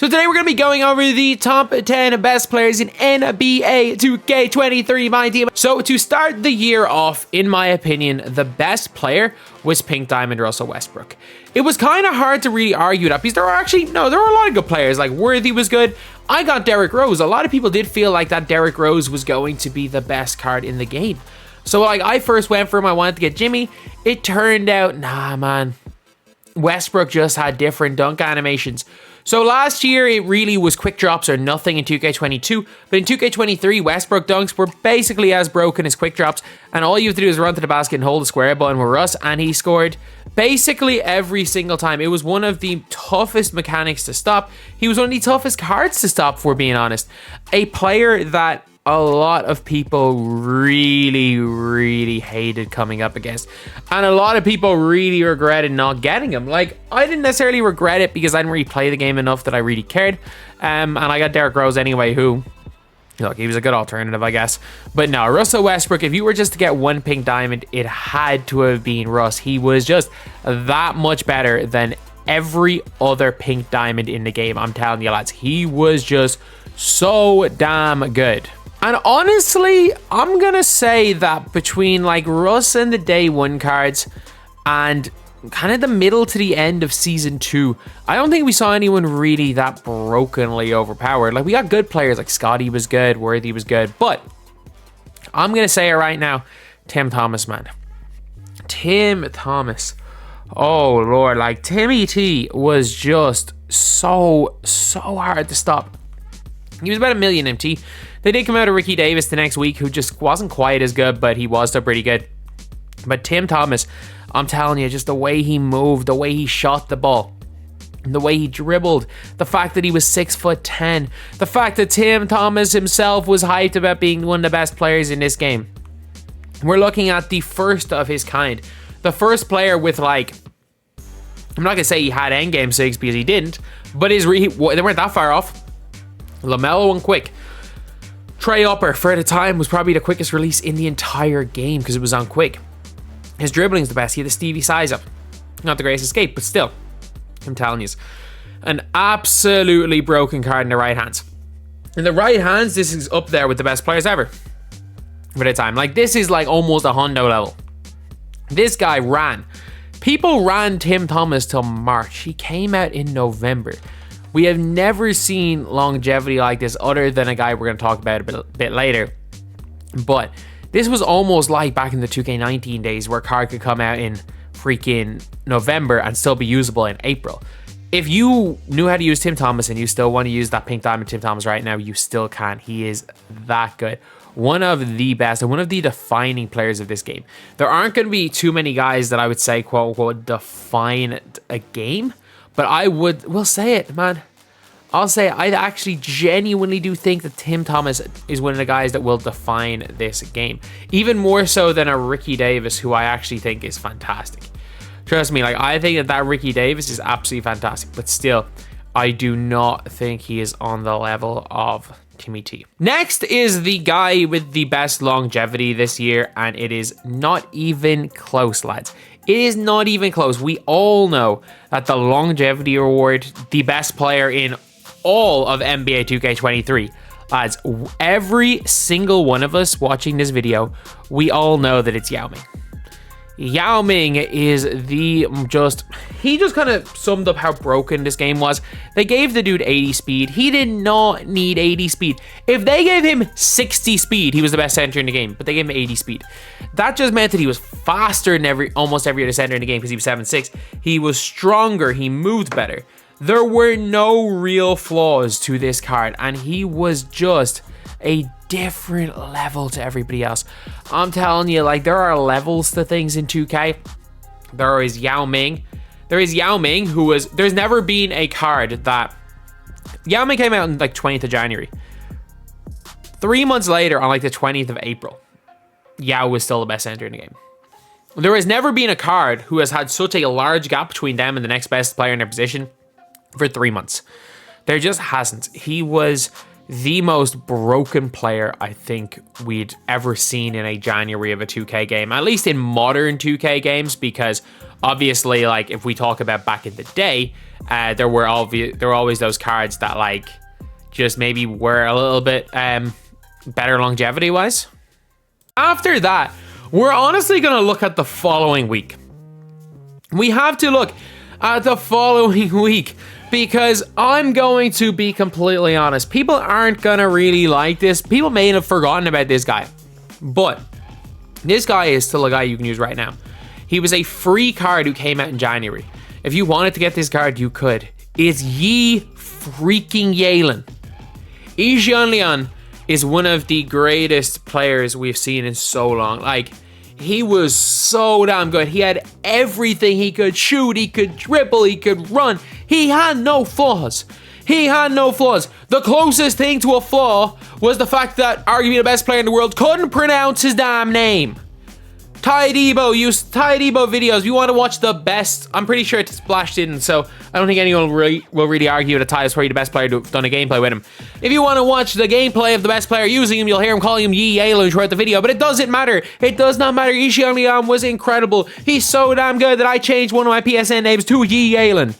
So today we're going to be going over the top 10 best players in NBA 2k23 MyTEAM. So to start the year off, in my opinion, the best player was Pink Diamond Russell Westbrook. It was kind of hard to really argue that because there were a lot of good players. Like Worthy was good. I got Derrick Rose. A lot of people did feel like that Derrick Rose was going to be the best card in the game. So like I first went for him. I wanted to get Jimmy. It turned out, nah, man. Westbrook just had different dunk animations. So last year, it really was quick drops or nothing in 2K22, but in 2K23, Westbrook dunks were basically as broken as quick drops, and all you have to do is run to the basket and hold the square button with Russ, and he scored basically every single time. It was one of the toughest mechanics to stop. He was one of the toughest cards to stop, for being honest. A player that a lot of people really hated coming up against, and a lot of people really regretted not getting him. Like, I didn't necessarily regret it because I didn't really play the game enough that I really cared, and I got Derrick Rose anyway, who, look, he was a good alternative, I guess. But no, Russell Westbrook, if you were just to get one pink diamond, it had to have been Russ. He was just that much better than every other pink diamond in the game. I'm telling you, lads, he was just so damn good. And honestly, I'm going to say that between like Russ and the day one cards and kind of the middle to the end of season 2, I don't think we saw anyone really that brokenly overpowered. Like, we got good players, like Scotty was good, Worthy was good, but I'm going to say it right now, Tim Thomas, man. Tim Thomas. Oh, Lord. Like, Timmy T was just so hard to stop. He was about 1 million MT. They did come out of Ricky Davis the next week, who just wasn't quite as good, but he was still pretty good. But Tim Thomas, I'm telling you, just the way he moved, the way he shot the ball, the way he dribbled, the fact that he was 6'10", the fact that Tim Thomas himself was hyped about being one of the best players in this game. We're looking at the first of his kind. The first player with, like, I'm not going to say he had endgame 6 because he didn't, but they weren't that far off. LaMelo went quick. Trey Upper, for the time, was probably the quickest release in the entire game because it was on quick. His dribbling's the best. He had the Stevie size up. Not the greatest escape, but still, I'm telling you, an absolutely broken card in the right hands. In the right hands, this is up there with the best players ever for the time. Like, this is like almost a Hondo level. This guy ran. People ran Tim Thomas till March. He came out in November. We have never seen longevity like this other than a guy we're going to talk about a bit later. But this was almost like back in the 2K19 days where a card could come out in freaking November and still be usable in April. If you knew how to use Tim Thomas and you still want to use that pink diamond Tim Thomas right now, you still can. He is that good. One of the best and one of the defining players of this game. There aren't going to be too many guys that I would say, quote unquote, define a game. But we'll say it, man. I'll say I actually genuinely do think that Tim Thomas is one of the guys that will define this game. Even more so than a Ricky Davis, who I actually think is fantastic. Trust me, like, I think that Ricky Davis is absolutely fantastic. But still, I do not think he is on the level of Timmy T. Next is the guy with the best longevity this year, and it is not even close, lads. It is not even close. We all know that the longevity award, the best player in all of NBA 2K23, lads, every single one of us watching this video, we all know that it's Yao Ming. Yao Ming is he just kind of summed up how broken this game was. They gave the dude 80 speed. He did not need 80 speed. If they gave him 60 speed, he was the best center in the game, but they gave him 80 speed. That just meant that he was faster than almost every other center in the game because he was 7'6". He was stronger. He moved better. There were no real flaws to this card, and he was just a different level to everybody else. I'm telling you, like, there are levels to things in 2K. There is Yao Ming. There is Yao Ming, there's never been a card that... Yao Ming came out on, like, 20th of January. 3 months later, on, like, the 20th of April, Yao was still the best center in the game. There has never been a card who has had such a large gap between them and the next best player in their position for 3 months. There just hasn't. He was the most broken player I think we'd ever seen in a January of a 2K game, at least in modern 2K games, because obviously, like, if we talk about back in the day, there were always those cards that, like, just maybe were a little bit better longevity wise. After that, we're honestly going to look at the following week. We have to look at the following week, because I'm going to be completely honest. People aren't going to really like this. People may have forgotten about this guy, but this guy is still a guy you can use right now. He was a free card who came out in January. If you wanted to get this card, you could. It's Yi freaking Yalen. Yi Jianlian is one of the greatest players we've seen in so long. Like, he was so damn good. He had everything. He could shoot, he could dribble, he could run. He had no flaws. He had no flaws. The closest thing to a flaw was the fact that arguably the best player in the world couldn't pronounce his damn name. Ty Debo, use Ty Debo videos. If you want to watch the best, I'm pretty sure it's splashed in, so I don't think anyone will really argue that Ty is probably the best player to have done a gameplay with him. If you want to watch the gameplay of the best player using him, you'll hear him calling him Yi Yalen throughout the video, but it doesn't matter. It does not matter. Yi Jianlian was incredible. He's so damn good that I changed one of my PSN names to Yi Yalen.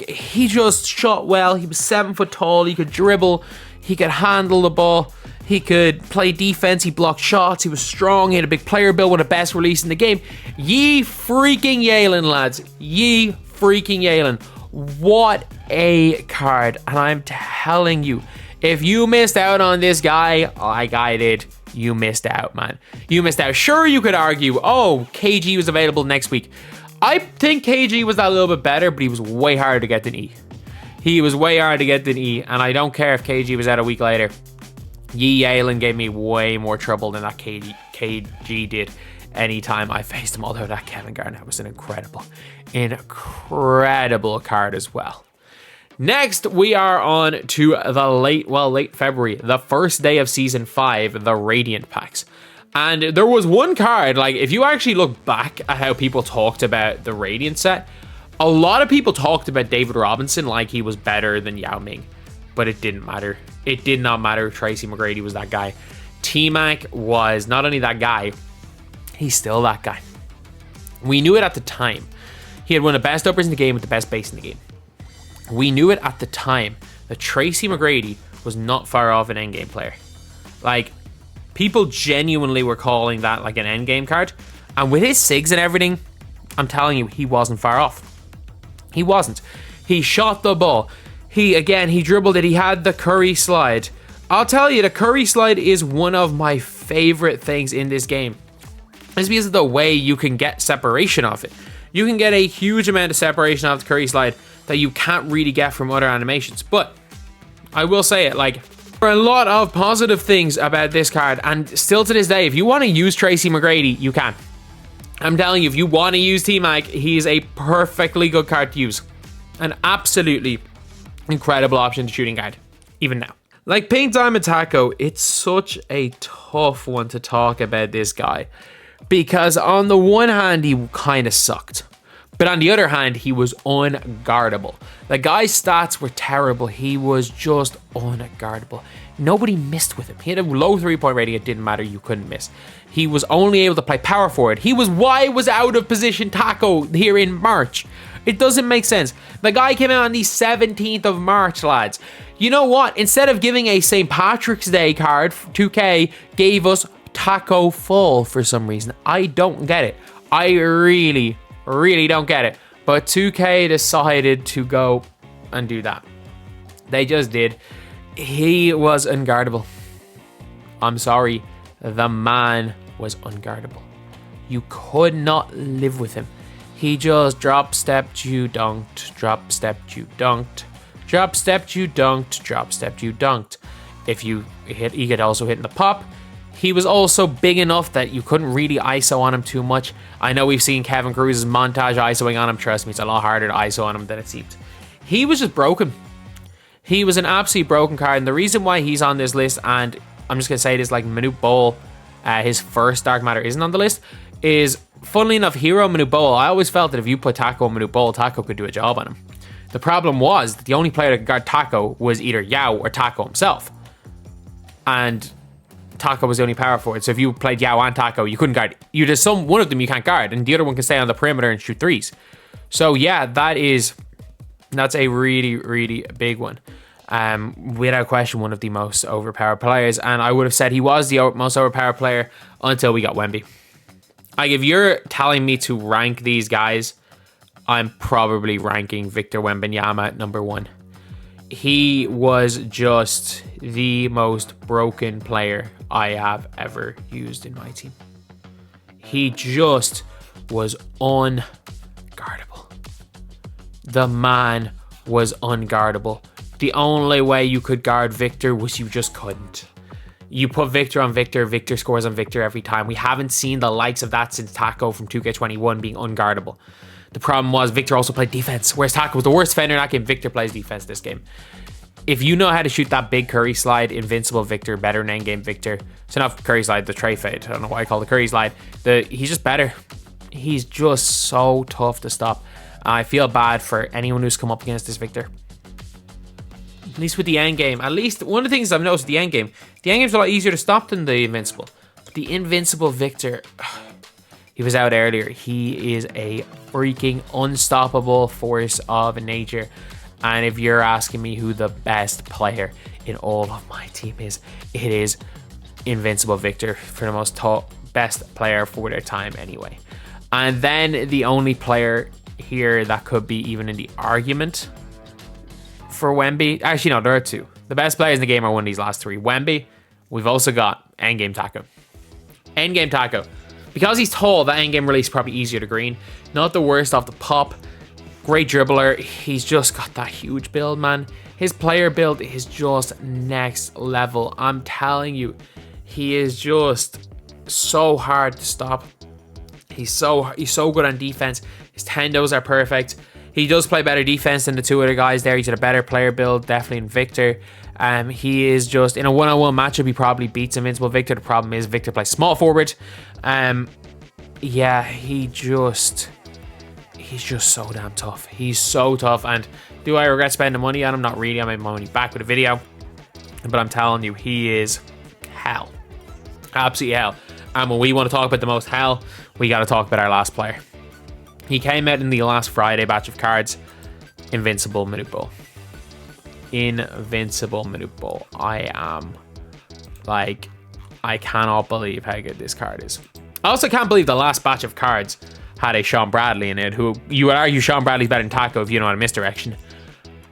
He just shot well. He was 7 foot tall. He could dribble. He could handle the ball. He could play defense, he blocked shots, he was strong, he had a big player build, one of the best release in the game. Yi freaking Yalen, lads. Yi freaking Yalen. What a card. And I'm telling you, if you missed out on this guy, like I did, you missed out, man. You missed out. Sure, you could argue, oh, KG was available next week. I think KG was that little bit better, but he was way harder to get than E. He was way harder to get than E, and I don't care if KG was out a week later. Yi Yalen gave me way more trouble than that KG did anytime I faced him, although that Kevin Garnett was an incredible card as well. Next, we are on to the late February, the first day of Season 5, the Radiant packs. And there was one card, like, if you actually look back at how people talked about the Radiant set, a lot of people talked about David Robinson like he was better than Yao Ming. But it didn't matter. It did not matter. Tracy McGrady was that guy. T-Mac was not only that guy, he's still that guy. We knew it at the time. He had one of the best uppers in the game with the best base in the game. We knew it at the time that Tracy McGrady was not far off an endgame player. Like, people genuinely were calling that like an endgame card. And with his SIGs and everything, I'm telling you, he wasn't far off. He wasn't. He shot the ball. He dribbled it. He had the Curry slide. I'll tell you, the Curry slide is one of my favorite things in this game. It's because of the way you can get separation off it. You can get a huge amount of separation off the Curry slide that you can't really get from other animations. But I will say it, like, there are a lot of positive things about this card, and still to this day, if you want to use Tracy McGrady, you can. I'm telling you, if you want to use T-Mac, he's a perfectly good card to use. An absolutely incredible option to shooting guard, even now. Like Pink Diamond Taco, it's such a tough one to talk about this guy, because on the one hand, he kind of sucked, but on the other hand, he was unguardable. The guy's stats were terrible. He was just unguardable. Nobody missed with him. He had a low 3-point rating. It didn't matter. You couldn't miss. He was only able to play power forward. He was why was out of position Taco here in March. It doesn't make sense. The guy came out on the 17th of March, lads. You know what? Instead of giving a St. Patrick's Day card, 2K gave us Taco Fall for some reason. I don't get it. I really don't get it. But 2K decided to go and do that. They just did. He was unguardable. I'm sorry. The man was unguardable. You could not live with him. He just drop-stepped you, dunked, drop-stepped you, dunked, drop-stepped you, dunked, drop-stepped you, dunked. If you hit, he could also hit in the pop. He was also big enough that you couldn't really ISO on him too much. I know we've seen Kevin Cruz's montage ISOing on him. Trust me, it's a lot harder to ISO on him than it seemed. He was just broken. He was an absolutely broken card, and the reason why he's on this list, and I'm just going to say this, like Manute Bol, his first Dark Matter isn't on the list, is, funnily enough, Hero Manute Bol. I always felt that if you put Taco on Manute Bol, Taco could do a job on him. The problem was that the only player that could guard Taco was either Yao or Taco himself. And Taco was the only power forward. So if you played Yao and Taco, you couldn't guard. You just one of them you can't guard, and the other one can stay on the perimeter and shoot threes. So yeah, that's a really, really big one. Without question, one of the most overpowered players. And I would have said he was the most overpowered player until we got Wemby. Like, if you're telling me to rank these guys, I'm probably ranking Victor Wembanyama at number 1. He was just the most broken player I have ever used in my team. He just was unguardable. The man was unguardable. The only way you could guard Victor was you just couldn't. You put Victor on Victor, Victor scores on Victor every time. We haven't seen the likes of that since Taco from 2K21 being unguardable. The problem was Victor also played defense, whereas Taco was the worst defender in that game. Victor plays defense this game. If you know how to shoot that big Curry slide, invincible Victor, better than endgame Victor. So not Curry slide, the tray fade. I don't know why I call it Curry slide. He's just better. He's just so tough to stop. I feel bad for anyone who's come up against this Victor. At least with the endgame. At least one of the things I've noticed with the endgame's a lot easier to stop than the invincible. But the invincible Victor, he was out earlier. He is a freaking unstoppable force of nature. And if you're asking me who the best player in all of my team is, it is Invincible Victor for the most best player for their time anyway. And then the only player here that could be even in the argument for Wemby, actually no, there are 2. The best players in the game are one of these last 3. Wemby, we've also got Endgame Taco. Endgame Taco. Because he's tall, that endgame release is probably easier to green. Not the worst off the pop. Great dribbler. He's just got that huge build, man. His player build is just next level. I'm telling you, he is just so hard to stop. He's so good on defense. His tendos are perfect. He does play better defense than the 2 other guys there. He's got a better player build, definitely in Victor. He is just, in a one-on-one matchup, he probably beats Invincible Victor. The problem is Victor plays small forward. Yeah, he's just so damn tough. He's so tough. And do I regret spending money on him? Not really. I made my money back with a video. But I'm telling you, he is hell. Absolutely hell. And when we want to talk about the most hell, we got to talk about our last player. He came out in the last Friday batch of cards. Invincible Minute Ball. Invincible Minute Ball. I cannot believe how good this card is. I also can't believe the last batch of cards had a Sean Bradley in it, who you would argue Sean Bradley's better than Taco if you know how to misdirection.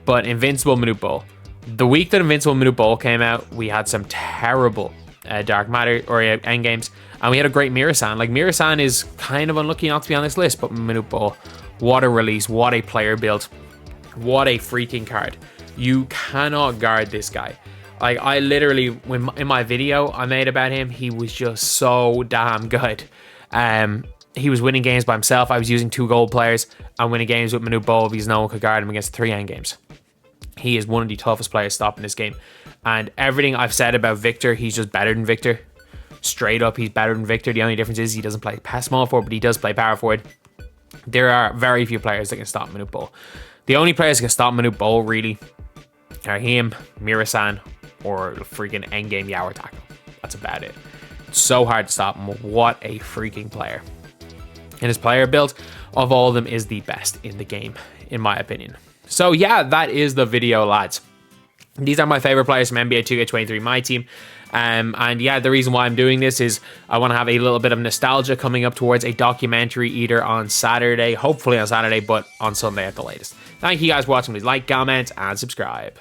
But Invincible Minute Ball. The week that Invincible Minute Ball came out, we had some terrible Dark Matter or endgames, and we had a great Mirasan. Like, Mirasan is kind of unlucky not to be on this list, but Minute Ball, what a release, what a player build, what a freaking card. You cannot guard this guy. Like, I literally, in my video I made about him, he was just so damn good. He was winning games by himself. I was using 2 gold players and winning games with Minute Ball because no one could guard him against 3 endgames. He is one of the toughest players stopping this game. And everything I've said about Victor, he's just better than Victor. Straight up, he's better than Victor. The only difference is he doesn't play small forward, but he does play power forward. There are very few players that can stop Minute Ball. The only players that can stop Minute Ball, really, are him, Mirasan, or freaking endgame Yao Taco. That's about it. It's so hard to stop him. What a freaking player. And his player build of all of them is the best in the game, in my opinion. So yeah, that is the video, lads. These are my favorite players from NBA 2K23 MyTEAM. And yeah, the reason why I'm doing this is I want to have a little bit of nostalgia coming up towards a documentary either on Saturday, hopefully on Saturday, but on Sunday at the latest. Thank you guys for watching. Please like, comment, and subscribe.